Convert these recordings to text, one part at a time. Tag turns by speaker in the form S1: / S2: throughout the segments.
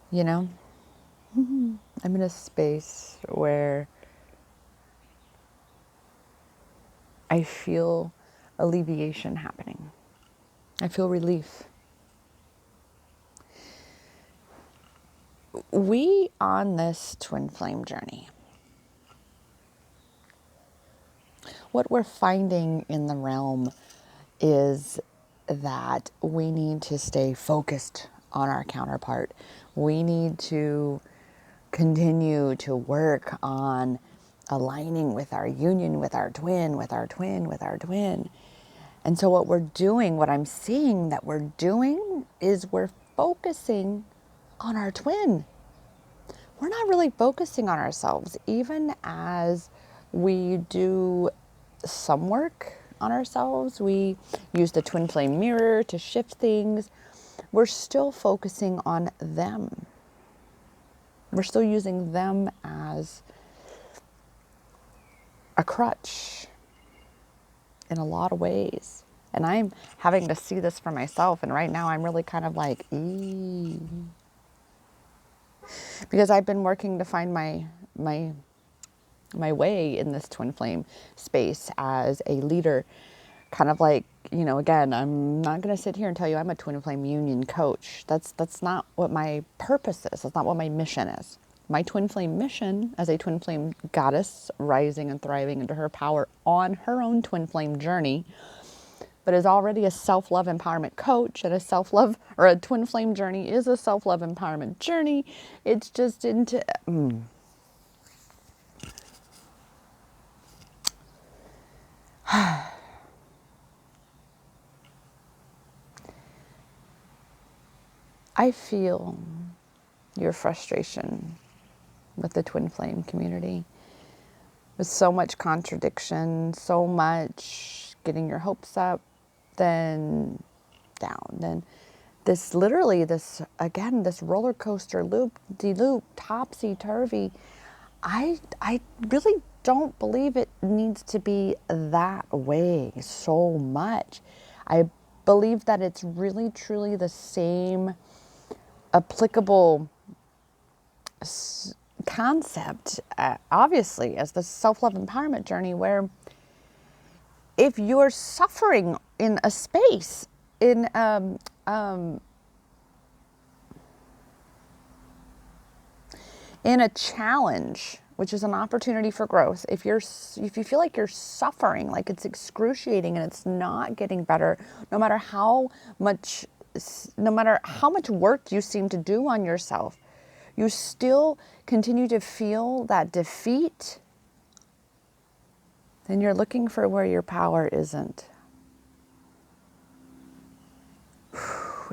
S1: You know, I'm in a space where I feel alleviation happening. I feel relief. We on this twin flame journey, what we're finding in the realm is that we need to stay focused on our counterpart. We need to continue to work on aligning with our union, with our twin, with our twin, with our twin. And so, what we're doing, what I'm seeing that we're doing, is we're focusing on our twin. We're not really focusing on ourselves, even as we do some work on ourselves. We use the twin flame mirror to shift things. We're still focusing on them. We're still using them as a crutch in a lot of ways. And I'm having to see this for myself. And right now I'm really kind of like, ee. Because I've been working to find my way in this twin flame space as a leader. Kind of like, again, I'm not going to sit here and tell you I'm a twin flame union coach. That's not what my purpose is. That's not what my mission is. My twin flame mission as a twin flame goddess rising and thriving into her power on her own twin flame journey, but is already a self-love empowerment coach, and a self-love or a twin flame journey is a self-love empowerment journey. It's just into I feel your frustration with the twin flame community, with so much contradiction, so much getting your hopes up, then down, then this roller coaster loop de loop, topsy turvy. I really don't believe it needs to be that way so much. I believe that it's really truly the same applicable concept, obviously, as the self-love empowerment journey, where if you're suffering in a space, in a challenge, which is an opportunity for growth, if you feel like you're suffering, like it's excruciating and it's not getting better, no matter how much work you seem to do on yourself, you still continue to feel that defeat, then you're looking for where your power isn't.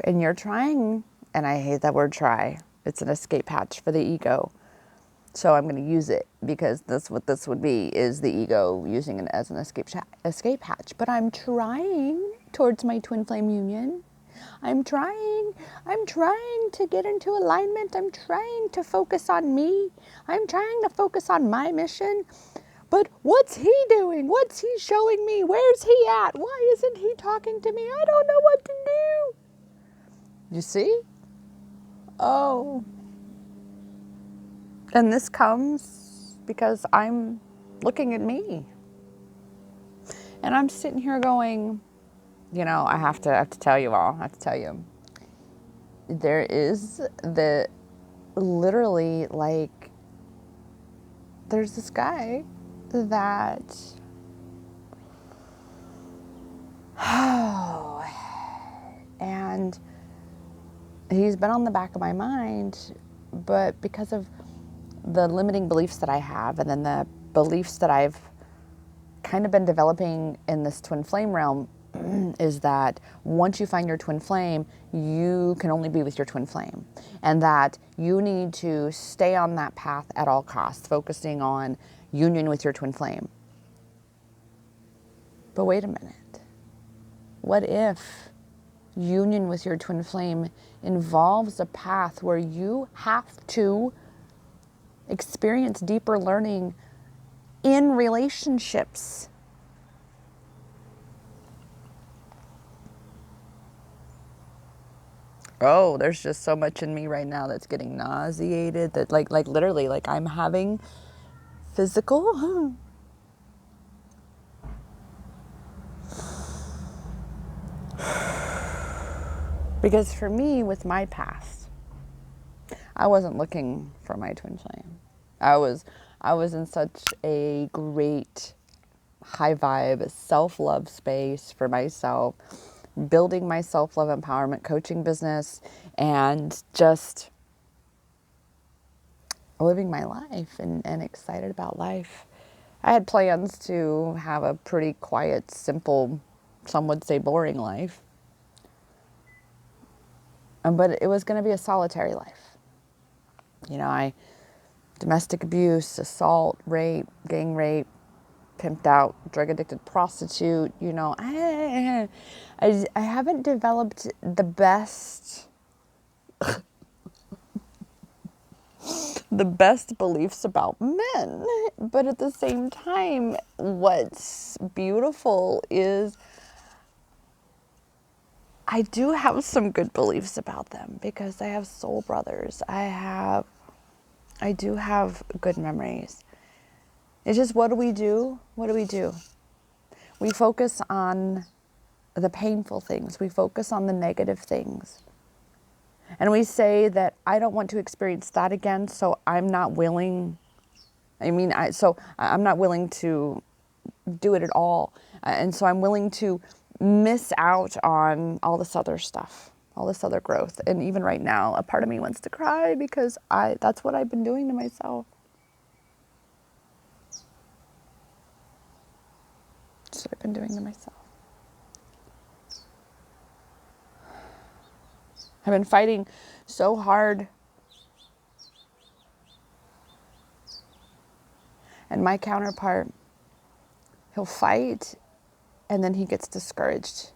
S1: And you're trying, and I hate that word try. It's an escape hatch for the ego. So I'm going to use it because that's what this would be, is the ego using it as an escape hatch. But I'm trying towards my twin flame union. I'm trying to get into alignment. I'm trying to focus on me. I'm trying to focus on my mission. But what's he doing? What's he showing me? Where's he at? Why isn't he talking to me? I don't know what to do. You see? Oh. And this comes because I'm looking at me. And I'm sitting here going, I have to tell you all, I have to tell you. There is literally, like, there's this guy that, and he's been on the back of my mind, but because of the limiting beliefs that I have, and then the beliefs that I've kind of been developing in this twin flame realm, is that once you find your twin flame, you can only be with your twin flame, and that you need to stay on that path at all costs, focusing on union with your twin flame. But wait a minute. What if union with your twin flame involves a path where you have to experience deeper learning in relationships? Oh, there's just so much in me right now that's getting nauseated, that like literally, like I'm having physical. Because for me, with my past, I wasn't looking for my twin flame. I was I was in such a great high vibe, self-love space for myself, building my self-love empowerment coaching business, and just living my life and excited about life. I had plans to have a pretty quiet, simple, some would say boring life. But it was going to be a solitary life. You know, I domestic abuse, assault, rape, gang rape, pimped out, drug addicted prostitute. You know, I haven't developed the best beliefs about men. But at the same time, what's beautiful is I do have some good beliefs about them because I have soul brothers. I do have good memories. It's just, what do we do? What do we do? We focus on the painful things. We focus on the negative things. And we say that I don't want to experience that again, so I'm not willing. I'm not willing to do it at all. And so I'm willing to miss out on all this other stuff, all this other growth. And even right now, a part of me wants to cry because that's what I've been doing to myself. That's what I've been doing to myself. I've been fighting so hard. And my counterpart, he'll fight and then he gets discouraged.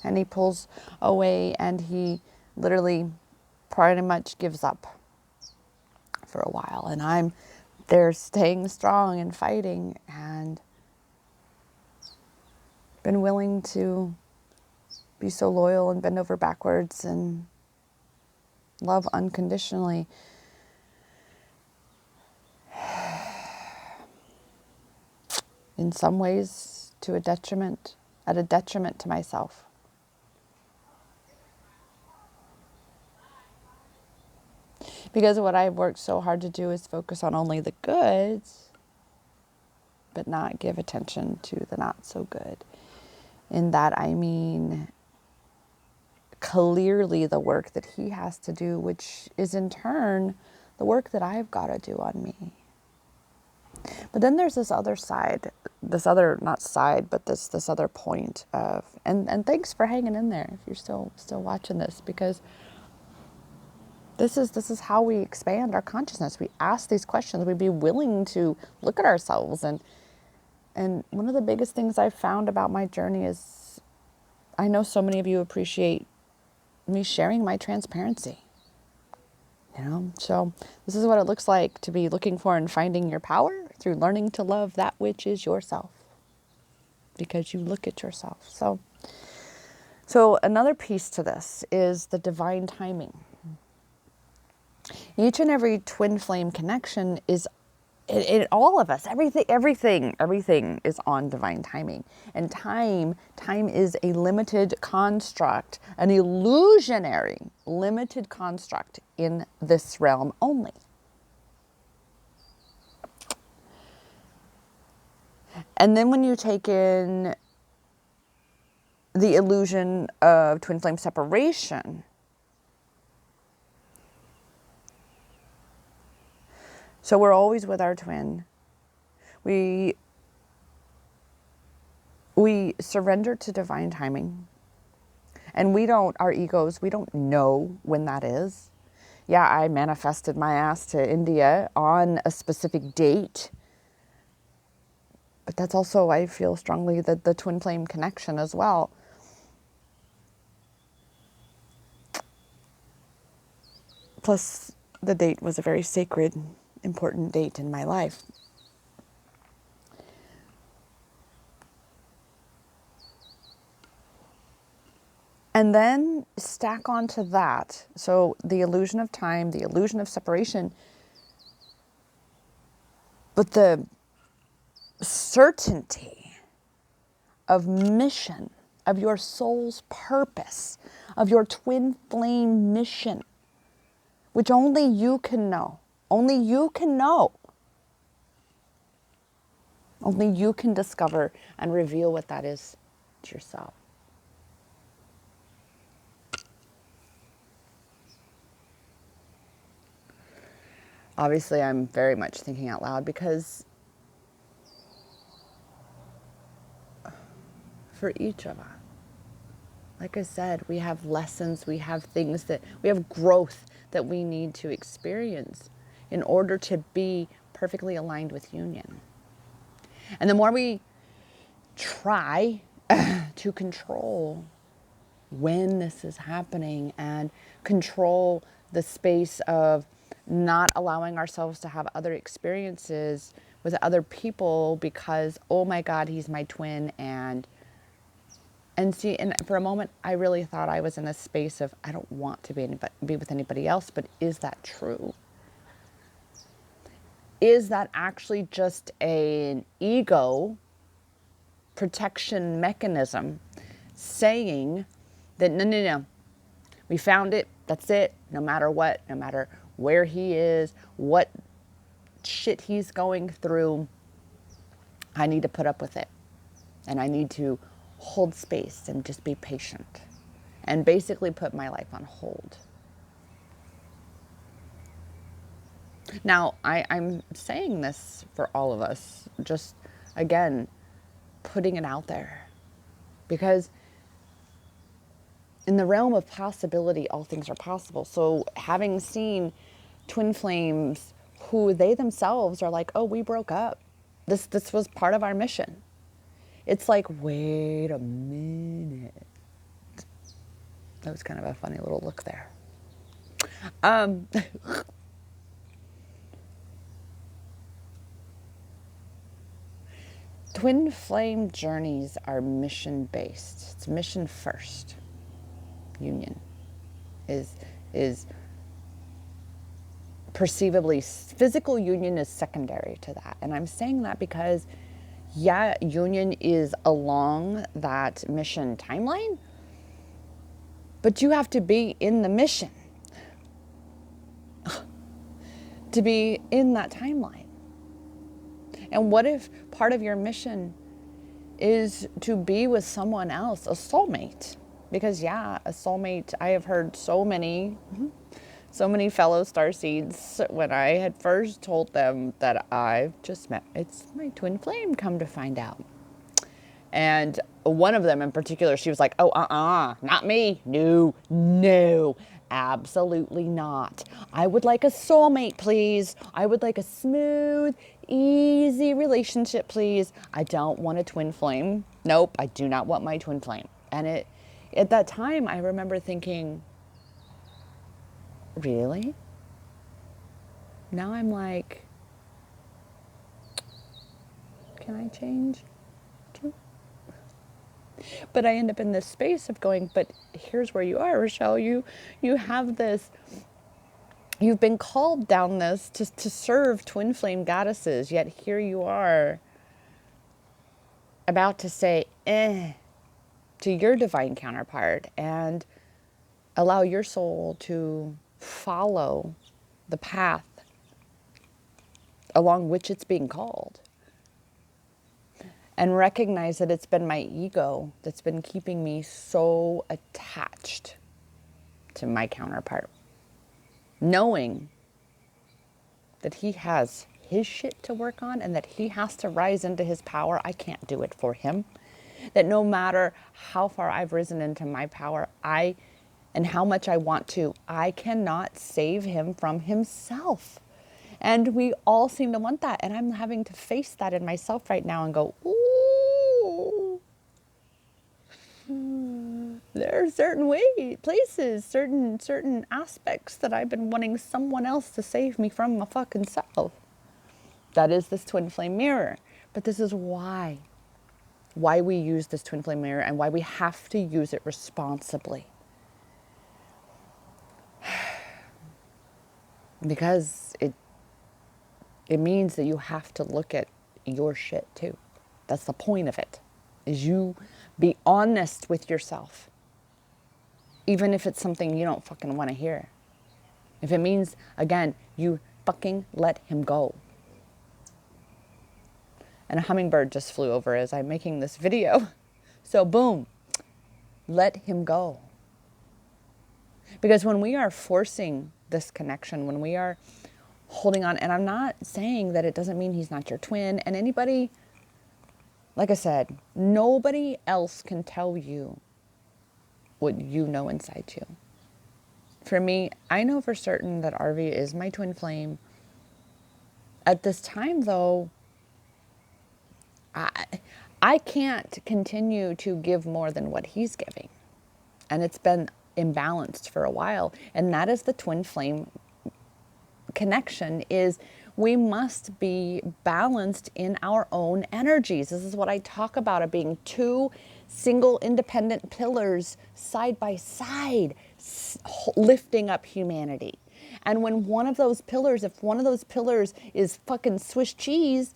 S1: And he pulls away and he literally pretty much gives up for a while. And I'm there staying strong and fighting and been willing to be so loyal and bend over backwards and love unconditionally. In some ways at a detriment to myself. Because what I've worked so hard to do is focus on only the goods, but not give attention to the not so good. In that I mean clearly the work that he has to do, which is in turn the work that I've got to do on me. But then there's this other side, this other, not side, but this other point of, and thanks for hanging in there if you're still watching this, because this is how we expand our consciousness. We ask these questions. We'd be willing to look at ourselves. And one of the biggest things I've found about my journey is, I know so many of you appreciate me sharing my transparency. You know, so this is what it looks like to be looking for and finding your power through learning to love that which is yourself, because you look at yourself. So another piece to this is the divine timing. Each and every twin flame connection is in all of us. Everything is on divine timing. And time is a limited construct, an illusionary limited construct in this realm only. And then when you take in the illusion of twin flame separation, so we're always with our twin. We surrender to divine timing. And our egos, we don't know when that is. Yeah, I manifested my ass to India on a specific date. But that's also, I feel strongly, that the twin flame connection as well. Plus, the date was a very sacred, important date in my life. And then stack onto that. So the illusion of time, the illusion of separation, but the certainty of mission, of your soul's purpose, of your twin flame mission, which only you can know. Only you can know. Only you can discover and reveal what that is to yourself. Obviously, I'm very much thinking out loud because for each of us, like I said, we have lessons, we have things that, we have growth that we need to experience in order to be perfectly aligned with union. And the more we try to control when this is happening and control the space of not allowing ourselves to have other experiences with other people because, oh my God, he's my twin. And see, and for a moment, I really thought I was in a space of, I don't want to be with anybody else, but is that true? Is that actually just an ego protection mechanism saying that, no, we found it, that's it, no matter what, no matter where he is, what shit he's going through, I need to put up with it. And I need to hold space and just be patient and basically put my life on hold. Now, I'm saying this for all of us, just again, putting it out there, because in the realm of possibility, all things are possible. So having seen twin flames who they themselves are like, oh, we broke up. This was part of our mission. It's like, wait a minute. That was kind of a funny little look there. Twin flame journeys are mission based. It's mission first. Union is perceivably, physical union is secondary to that. And I'm saying that because, yeah, union is along that mission timeline, but you have to be in the mission to be in that timeline. And what if part of your mission is to be with someone else, a soulmate? Because yeah, a soulmate, I have heard so many fellow starseeds when I had first told them that I've just met, it's my twin flame, come to find out. And one of them in particular, she was like, oh, not me. No, absolutely not. I would like a soulmate, please. I would like a smooth, easy relationship, please. I don't want a twin flame. Nope, I do not want my twin flame. And at that time, I remember thinking, really? Now I'm like, can I change? But I end up in this space of going, but here's where you are, Rochelle. You have this, you've been called down this to serve twin flame goddesses, yet here you are about to say to your divine counterpart and allow your soul to follow the path along which it's being called. And recognize that it's been my ego that's been keeping me so attached to my counterpart. Knowing that he has his shit to work on and that he has to rise into his power. I can't do it for him. That no matter how far I've risen into my power, and how much I want to, I cannot save him from himself. And we all seem to want that. And I'm having to face that in myself right now and go, ooh, there are certain places, certain aspects that I've been wanting someone else to save me from my fucking self. That is this twin flame mirror. But this is why why we use this twin flame mirror and why we have to use it responsibly. Because it means that you have to look at your shit too. That's the point of it, is you be honest with yourself. Even if it's something you don't fucking want to hear. If it means, again, you fucking let him go. And a hummingbird just flew over as I'm making this video. So boom, let him go. Because when we are forcing this connection, when we are holding on, and I'm not saying that it doesn't mean he's not your twin, and anybody, like I said, nobody else can tell you what you know inside you. For me, I know for certain that RV is my twin flame. At this time, though, I can't continue to give more than what he's giving. And it's been imbalanced for a while. And that is the twin flame connection, is we must be balanced in our own energies. This is what I talk about, it being two single independent pillars side by side, lifting up humanity. And when one of those pillars, if one of those pillars is fucking Swiss cheese,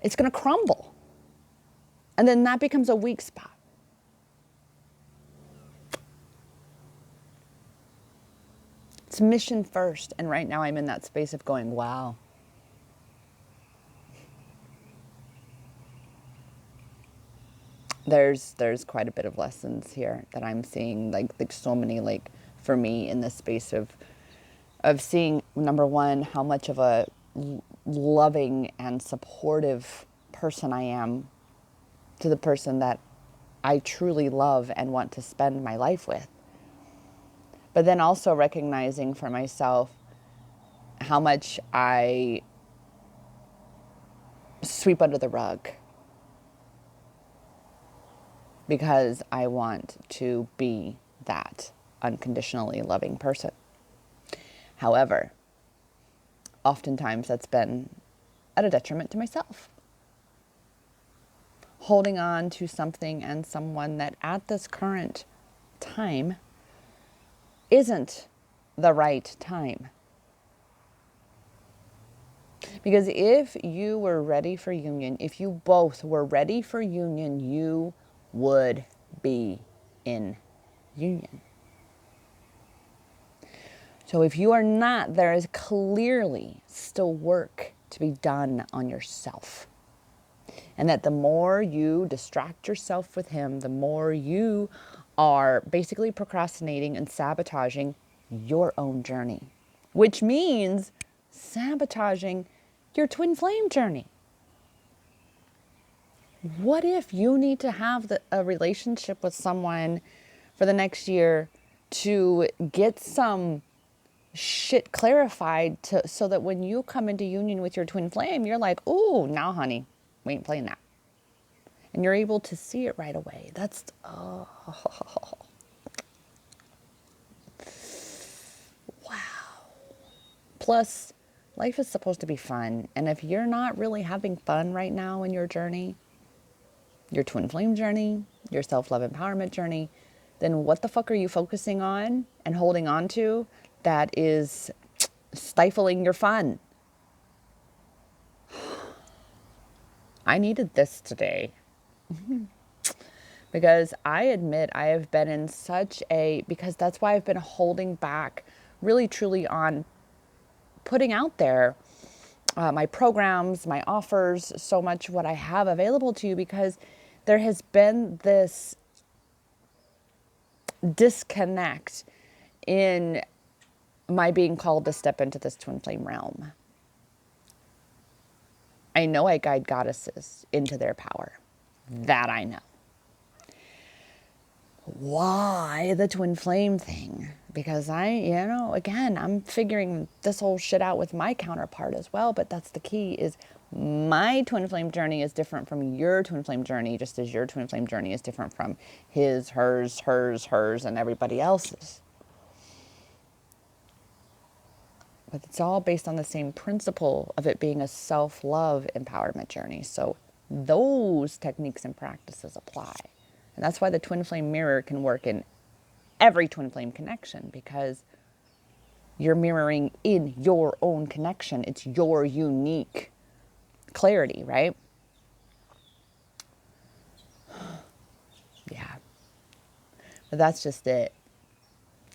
S1: it's going to crumble. And then that becomes a weak spot. It's mission first. And right now I'm in that space of going, wow. There's quite a bit of lessons here that I'm seeing, like so many, like for me in this space of seeing, number one, how much of a loving and supportive person I am to the person that I truly love and want to spend my life with. But then also recognizing for myself how much I sweep under the rug because I want to be that unconditionally loving person. However, oftentimes that's been at a detriment to myself. Holding on to something and someone that at this current time isn't the right time. Because if you were ready for union, if you both were ready for union, you would be in union. So if you are not, there is clearly still work to be done on yourself. And that the more you distract yourself with him, the more you are basically procrastinating and sabotaging your own journey, which means sabotaging your twin flame journey. What if you need to have a relationship with someone for the next year to get some shit clarified so that when you come into union with your twin flame, you're like, ooh, now honey, we ain't playing that. And you're able to see it right away. That's, oh. Wow. Plus, life is supposed to be fun. And if you're not really having fun right now in your journey, your twin flame journey, your self-love empowerment journey, then what the fuck are you focusing on and holding on to that is stifling your fun? I needed this today. Because I admit I have been in because that's why I've been holding back really truly on putting out there my programs, my offers, so much what I have available to you, because there has been this disconnect in my being called to step into this twin flame realm. I know I guide goddesses into their power. That I know. Why the twin flame thing? Because again, I'm figuring this whole shit out with my counterpart as well. But that's the key, is my twin flame journey is different from your twin flame journey, just as your twin flame journey is different from his, hers, and everybody else's. But it's all based on the same principle of it being a self-love empowerment journey. So those techniques and practices apply. And that's why the twin flame mirror can work in every twin flame connection, because you're mirroring in your own connection. It's your unique clarity, right? Yeah. But that's just it.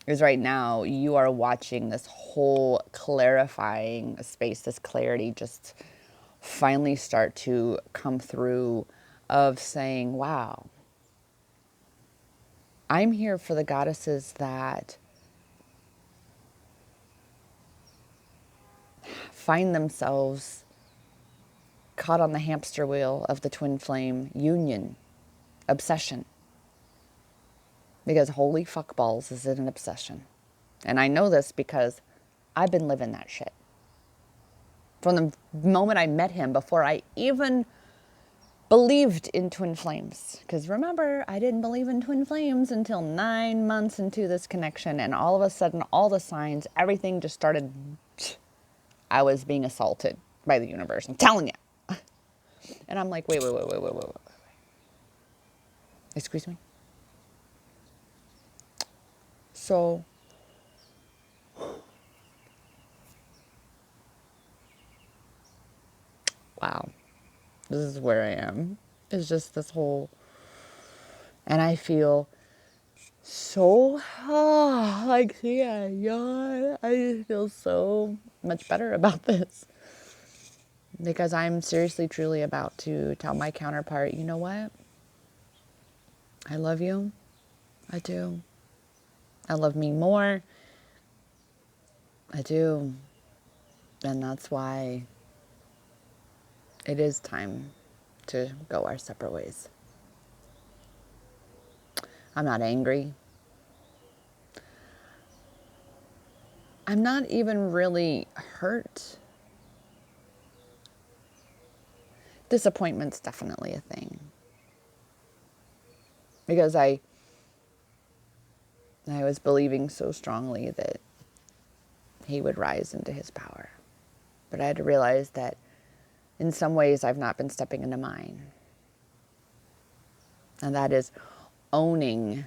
S1: Because right now you are watching this whole clarifying space, this clarity just finally start to come through, of saying, wow, I'm here for the goddesses that find themselves caught on the hamster wheel of the twin flame union obsession. Because holy fuck balls, is it an obsession? And I know this because I've been living that shit. From the moment I met him, before I even believed in twin flames. Because remember, I didn't believe in twin flames until 9 months into this connection. And all of a sudden, all the signs, everything just started. I was being assaulted by the universe. I'm telling you. And I'm like, wait. Excuse me? So, wow. This is where I am. It's just this whole, and I feel so, like, yeah, yawn. I just feel so much better about this. Because I'm seriously, truly about to tell my counterpart, you know what? I love you. I do. I love me more. I do. And that's why it is time to go our separate ways. I'm not angry. I'm not even really hurt. Disappointment's definitely a thing. Because I was believing so strongly that he would rise into his power. But I had to realize that in some ways I've not been stepping into mine. And that is owning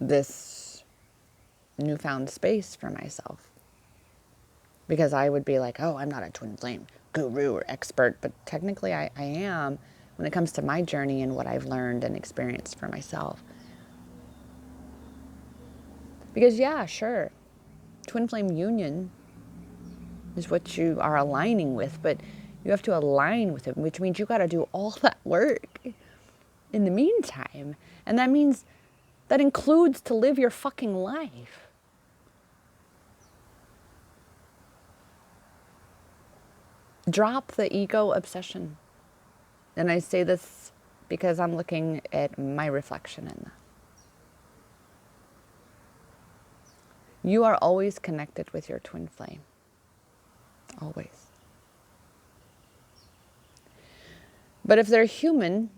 S1: this newfound space for myself. Because I would be like, oh, I'm not a twin flame guru or expert, but technically I am when it comes to my journey and what I've learned and experienced for myself. Because yeah, sure, twin flame union is what you are aligning with, but you have to align with it, which means you got to do all that work in the meantime. And that means that includes to live your fucking life. Drop the ego obsession. And I say this because I'm looking at my reflection in that. You are always connected with your twin flame. Always. But if they're human,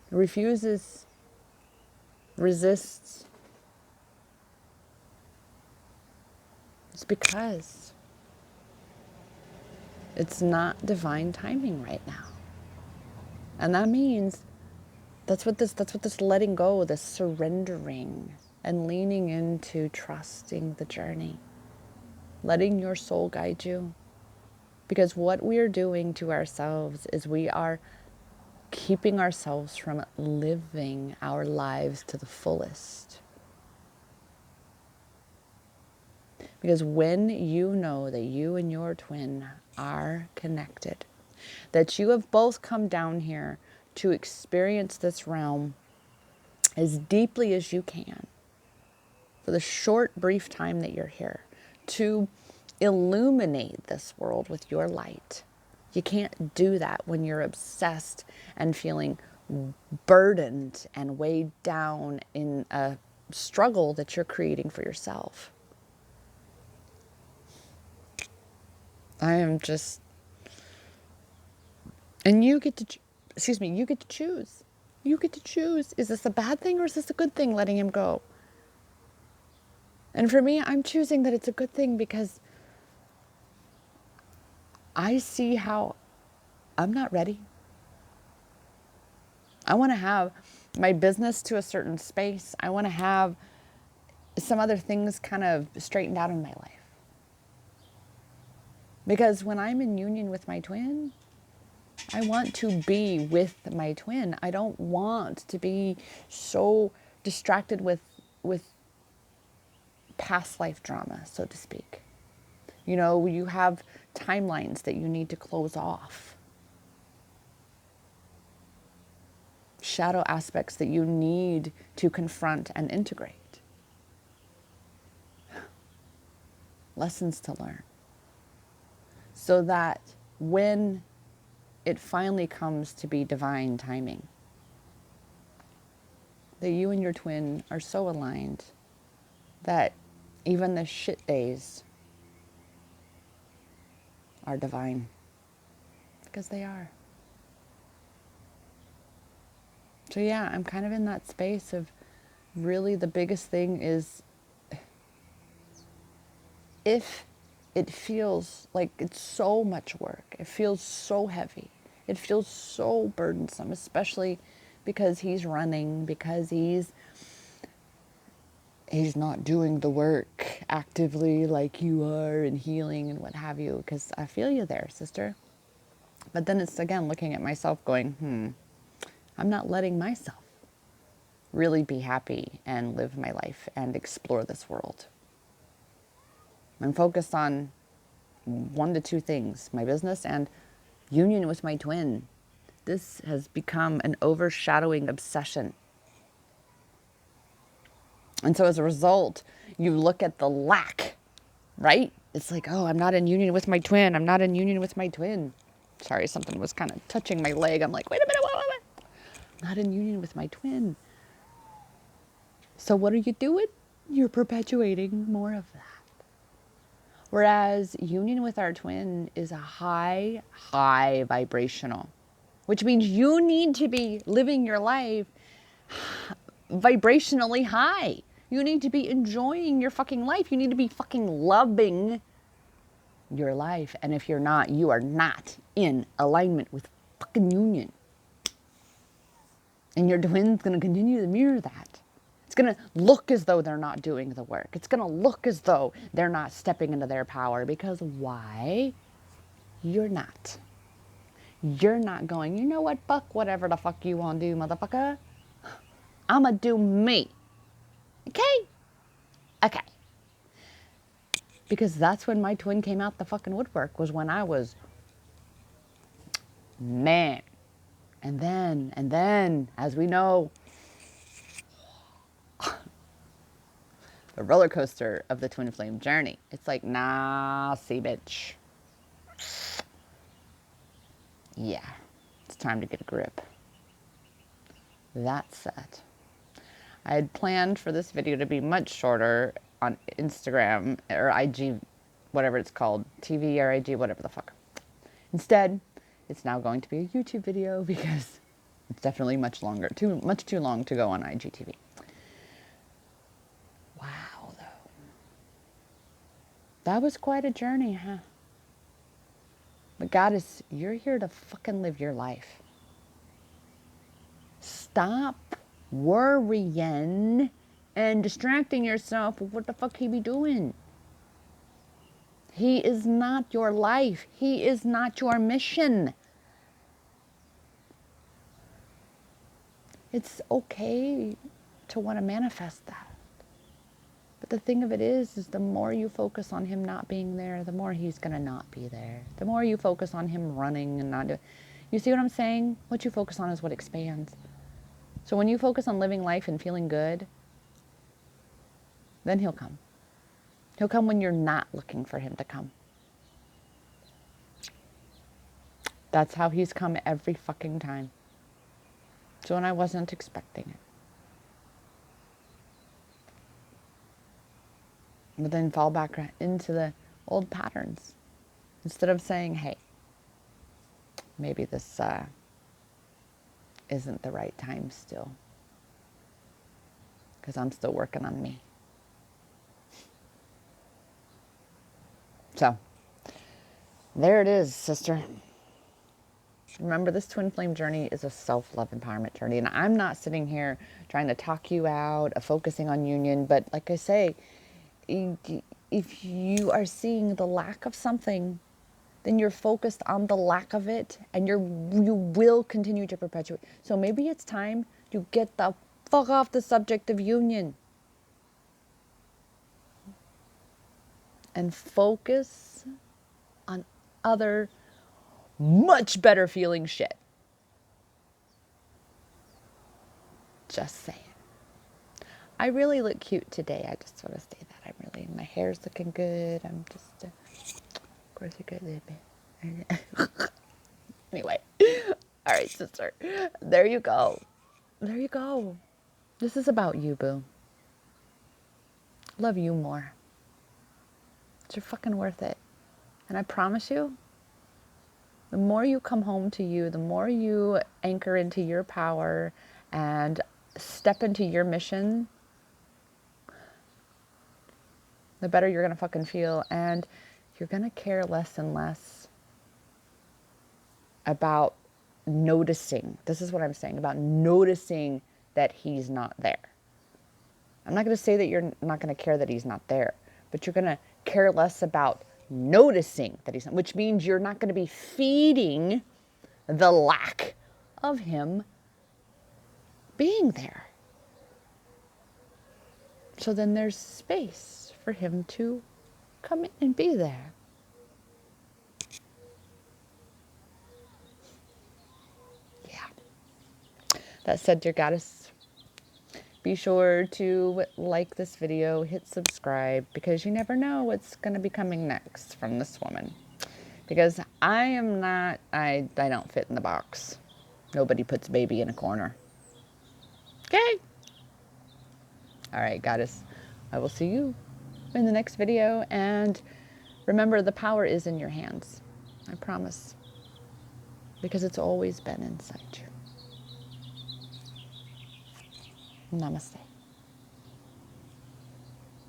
S1: refuses, resists, it's because it's not divine timing right now. And that means that's what this letting go, this surrendering and leaning into trusting the journey. Letting your soul guide you. Because what we are doing to ourselves is we are keeping ourselves from living our lives to the fullest. Because when you know that you and your twin are connected, that you have both come down here to experience this realm as deeply as you can, for the short, brief time that you're here, to illuminate this world with your light. You can't do that when you're obsessed and feeling burdened and weighed down in a struggle that you're creating for yourself. I am just, and you get to, you get to choose. You get to choose. Is this a bad thing or is this a good thing, letting him go? And for me, I'm choosing that it's a good thing because I see how I'm not ready. I want to have my business to a certain space. I want to have some other things kind of straightened out in my life. Because when I'm in union with my twin, I want to be with my twin. I don't want to be so distracted with past life drama, so to speak. You know, you have timelines that you need to close off, shadow aspects that you need to confront and integrate, lessons to learn, so that when it finally comes to be divine timing, that you and your twin are so aligned that even the shit days are divine, because they are. So yeah, I'm kind of in that space of really the biggest thing is if it feels like it's so much work, it feels so heavy, it feels so burdensome, especially because he's running, because he's not doing the work actively like you are and healing and what have you, because I feel you there, sister. But then it's again looking at myself going, I'm not letting myself really be happy and live my life and explore this world. I'm focused on one to two things, my business and union with my twin. This has become an overshadowing obsession. And so as a result, you look at the lack, right? It's like, oh, I'm not in union with my twin. I'm not in union with my twin. Sorry, something was kind of touching my leg. I'm like, wait a minute, wait. I'm not in union with my twin. So what are you doing? You're perpetuating more of that. Whereas union with our twin is a high, high vibrational, which means you need to be living your life vibrationally high. You need to be enjoying your fucking life. You need to be fucking loving your life. And if you're not, you are not in alignment with fucking union. And your twin's going to continue to mirror that. It's going to look as though they're not doing the work. It's going to look as though they're not stepping into their power. Because why? You're not. You're not going, you know what, fuck whatever the fuck you want to do, motherfucker. I'ma do me. Okay? Okay. Because that's when my twin came out the fucking woodwork, was when I was, man. And then, as we know, the roller coaster of the twin flame journey. It's like, nah, see, bitch. Yeah, it's time to get a grip. That said, I had planned for this video to be much shorter on Instagram or IG, whatever it's called, TV or IG, whatever the fuck. Instead, it's now going to be a YouTube video because it's definitely much too long to go on IGTV. Wow, though. That was quite a journey, huh? But Goddess, you're here to fucking live your life. Stop worrying and distracting yourself with what the fuck he be doing. He is not your life. He is not your mission. It's okay to want to manifest that. But the thing of it is the more you focus on him not being there, the more he's going to not be there. The more you focus on him running and not doing. You see what I'm saying? What you focus on is what expands. So when you focus on living life and feeling good, then he'll come. He'll come when you're not looking for him to come. That's how he's come every fucking time. So when I wasn't expecting it. But then fall back into the old patterns. Instead of saying, hey, maybe this isn't the right time still. Because I'm still working on me. So, There it is, sister. Remember, this twin flame journey is a self-love empowerment journey. And I'm not sitting here trying to talk you out of focusing on union. But like I say, if you are seeing the lack of something, then you're focused on the lack of it, and you will continue to perpetuate. So maybe it's time to get the fuck off the subject of union and focus on other much better feeling shit. Just saying. I really look cute today. I just want to say that. My hair's looking good. I'm just, of course, you could live it. Anyway. All right, sister. There you go. There you go. This is about you, boo. Love you more. You're fucking worth it. And I promise you, the more you come home to you, the more you anchor into your power and step into your mission, the better you're going to fucking feel. And you're going to care less and less about noticing. This is what I'm saying about noticing that he's not there. I'm not going to say that you're not going to care that he's not there, but you're going to care less about noticing that he's not, which means you're not going to be feeding the lack of him being there. So then there's space for him to come in and be there. Yeah. That said, dear goddess, be sure to like this video, hit subscribe, because you never know what's going to be coming next from this woman. Because I don't fit in the box. Nobody puts baby in a corner. Okay? All right, goddess. I will see you in the next video. And remember, the power is in your hands. I promise. Because it's always been inside you. Namaste.